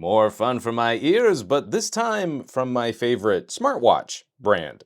More fun for my ears, but this time from my favorite smartwatch brand.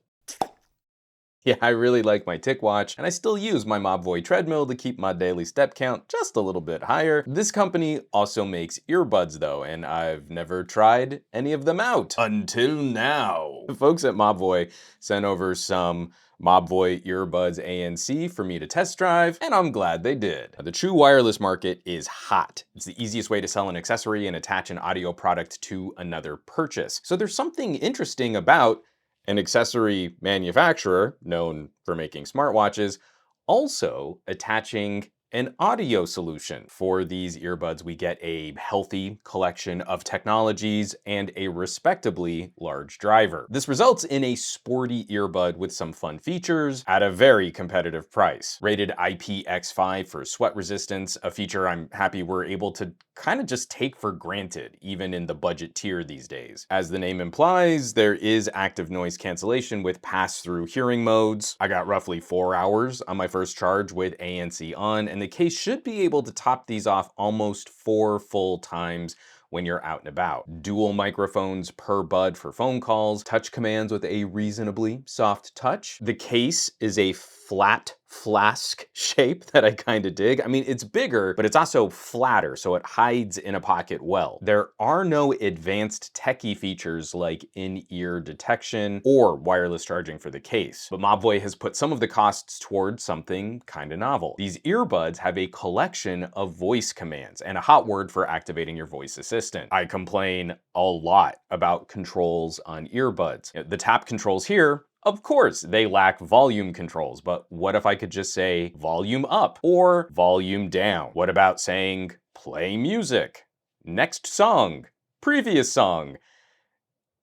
Yeah, I really like my TicWatch, and I still use my Mobvoi treadmill to keep my daily step count just a little bit higher. This company also makes earbuds though, and I've never tried any of them out. Until now. The folks at Mobvoi sent over some Mobvoi Earbuds ANC for me to test drive, and I'm glad they did. The true wireless market is hot. It's the easiest way to sell an accessory and attach an audio product to another purchase. So there's something interesting about an accessory manufacturer, known for making smartwatches, also attaching an audio solution. For these earbuds, we get a healthy collection of technologies and a respectably large driver. This results in a sporty earbud with some fun features at a very competitive price. Rated IPX5 for sweat resistance, a feature I'm happy we're able to kind of just take for granted, even in the budget tier these days. As the name implies, there is active noise cancellation with pass-through hearing modes. I got roughly 4 hours on my first charge with ANC on, and the case should be able to top these off almost 4 full times when you're out and about. Dual microphones per bud for phone calls, touch commands with a reasonably soft touch. The case is a flat flask shape that I kind of dig. I mean, it's bigger, but it's also flatter, so it hides in a pocket well. There are no advanced techie features like in-ear detection or wireless charging for the case, but Mobvoi has put some of the costs towards something kind of novel. These earbuds have a collection of voice commands and a hot word for activating your voice assistant. I complain a lot about controls on earbuds. The tap controls here, of course, they lack volume controls, but what if I could just say volume up or volume down? What about saying play music, next song, previous song,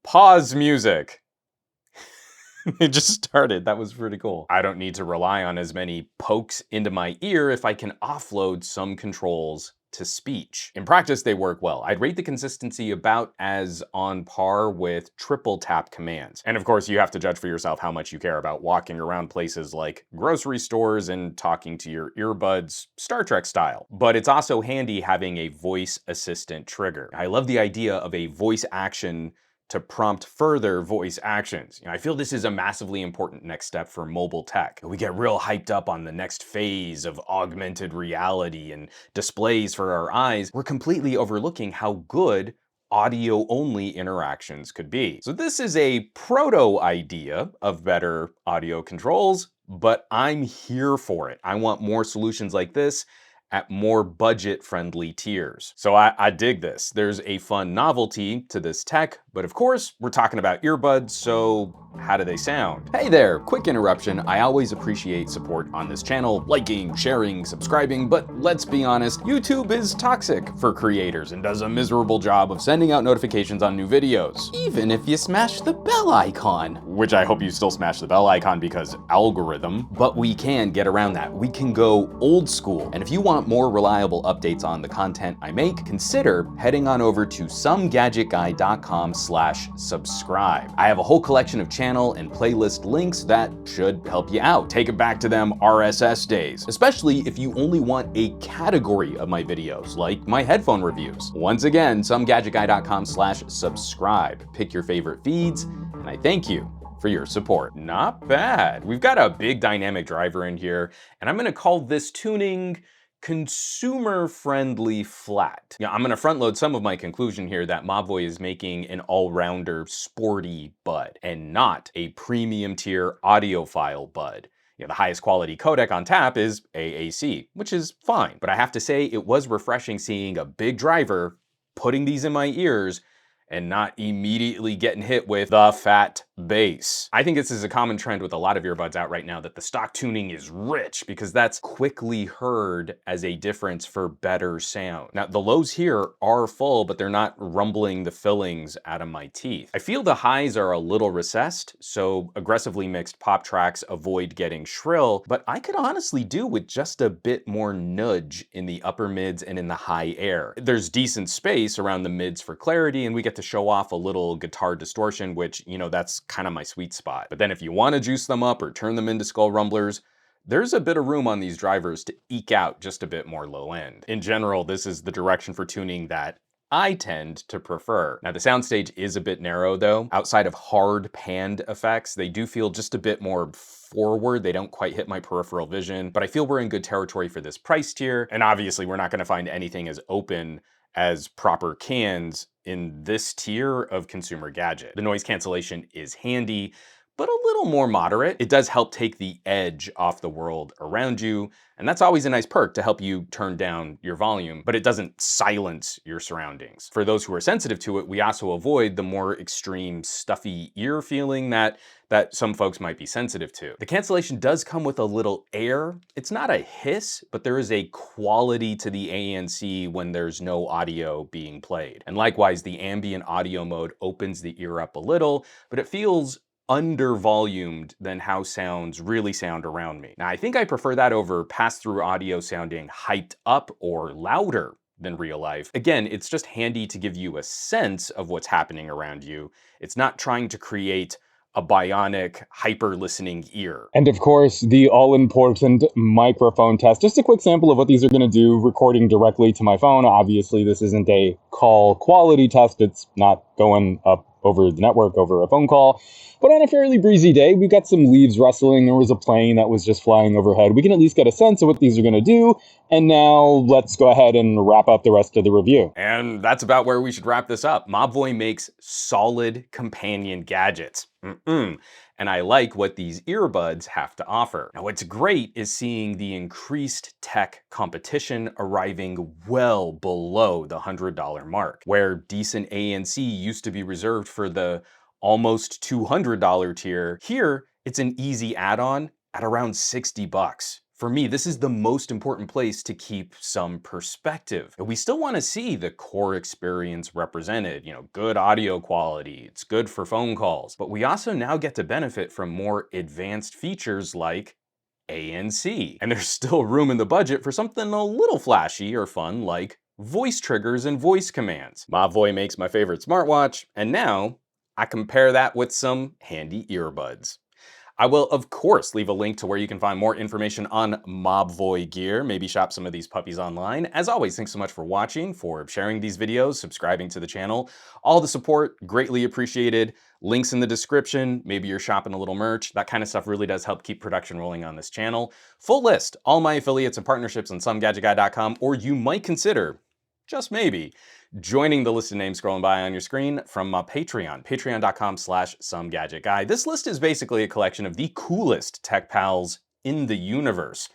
pause music? It just started. That was pretty cool. I don't need to rely on as many pokes into my ear if I can offload some controls to speech. In practice, they work well. I'd rate the consistency about as on par with triple tap commands. And of course, you have to judge for yourself how much you care about walking around places like grocery stores and talking to your earbuds Star Trek style. But it's also handy having a voice assistant trigger. I love the idea of a voice action to prompt further voice actions. I feel this is a massively important next step for mobile tech. We get real hyped up on the next phase of augmented reality and displays for our eyes. We're completely overlooking how good audio-only interactions could be. So this is a proto idea of better audio controls, but I'm here for it. I want more solutions like this at more budget-friendly tiers. So I dig this. There's a fun novelty to this tech, but of course, we're talking about earbuds, so how do they sound? Hey there, quick interruption. I always appreciate support on this channel, liking, sharing, subscribing, but let's be honest, YouTube is toxic for creators and does a miserable job of sending out notifications on new videos, even if you smash the bell icon. Which I hope you still smash the bell icon because algorithm. But we can get around that. We can go old school. And if you want more reliable updates on the content I make, consider heading on over to SomeGadgetGuy.com/subscribe. I have a whole collection of channel and playlist links that should help you out. Take it back to them RSS days, especially if you only want a category of my videos, like my headphone reviews. Once again, SomeGadgetGuy.com/subscribe. Pick your favorite feeds, and I thank you for your support. Not bad. We've got a big dynamic driver in here, and I'm gonna call this tuning consumer-friendly flat. Yeah, I'm gonna front load some of my conclusion here that Mobvoi is making an all-rounder sporty bud and not a premium tier audiophile bud. The highest quality codec on tap is AAC, which is fine. But I have to say, it was refreshing seeing a big driver putting these in my ears and not immediately getting hit with the fat bass. I think this is a common trend with a lot of earbuds out right now, that the stock tuning is rich because that's quickly heard as a difference for better sound. Now, the lows here are full, but they're not rumbling the fillings out of my teeth. I feel the highs are a little recessed, so aggressively mixed pop tracks avoid getting shrill, but I could honestly do with just a bit more nudge in the upper mids and in the high air. There's decent space around the mids for clarity, and we get to show off a little guitar distortion, which, that's kind of my sweet spot. But then if you want to juice them up or turn them into skull rumblers, there's a bit of room on these drivers to eke out just a bit more low end. In general, this is the direction for tuning that I tend to prefer. Now, the soundstage is a bit narrow though. Outside of hard panned effects, they do feel just a bit more forward. They don't quite hit my peripheral vision, but I feel we're in good territory for this price tier. And obviously we're not gonna find anything as open as proper cans in this tier of consumer gadget. The noise cancellation is handy, but a little more moderate. It does help take the edge off the world around you, and that's always a nice perk to help you turn down your volume, but it doesn't silence your surroundings. For those who are sensitive to it, we also avoid the more extreme stuffy ear feeling that some folks might be sensitive to. The cancellation does come with a little air. It's not a hiss, but there is a quality to the ANC when there's no audio being played. And likewise, the ambient audio mode opens the ear up a little, but it feels under-volumed than how sounds really sound around me. Now, I think I prefer that over pass-through audio sounding hyped up or louder than real life. Again, it's just handy to give you a sense of what's happening around you. It's not trying to create a bionic, hyper-listening ear. And of course, the all-important microphone test. Just a quick sample of what these are going to do, recording directly to my phone. Obviously, this isn't a call quality test. It's not going up over the network over a phone call. But on a fairly breezy day, we got some leaves rustling. There was a plane that was just flying overhead. We can at least get a sense of what these are going to do. And now let's go ahead and wrap up the rest of the review. And that's about where we should wrap this up. Mobvoi makes solid companion gadgets. And I like what these earbuds have to offer. Now, what's great is seeing the increased tech competition arriving well below the $100 mark, where decent ANC used to be reserved for the almost $200 tier. Here, it's an easy add-on at around 60 bucks. For me, this is the most important place to keep some perspective. We still want to see the core experience represented, good audio quality, it's good for phone calls, but we also now get to benefit from more advanced features like ANC. And there's still room in the budget for something a little flashy or fun like voice triggers and voice commands. Mobvoi makes my favorite smartwatch, and now I compare that with some handy earbuds. I will, of course, leave a link to where you can find more information on Mobvoi gear, maybe shop some of these puppies online. As always, thanks so much for watching, for sharing these videos, subscribing to the channel. All the support, greatly appreciated. Links in the description, maybe you're shopping a little merch. That kind of stuff really does help keep production rolling on this channel. Full list, all my affiliates and partnerships on SomeGadgetGuy.com, or you might consider, just maybe, joining the list of names scrolling by on your screen from my Patreon, patreon.com/SomeGadgetGuy. This list is basically a collection of the coolest tech pals in the universe.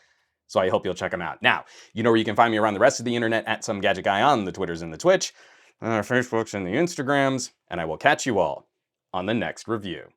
So I hope you'll check them out. Now, you know where you can find me around the rest of the internet at SomeGadgetGuy on the Twitters and the Twitch, our Facebooks and the Instagrams, and I will catch you all on the next review.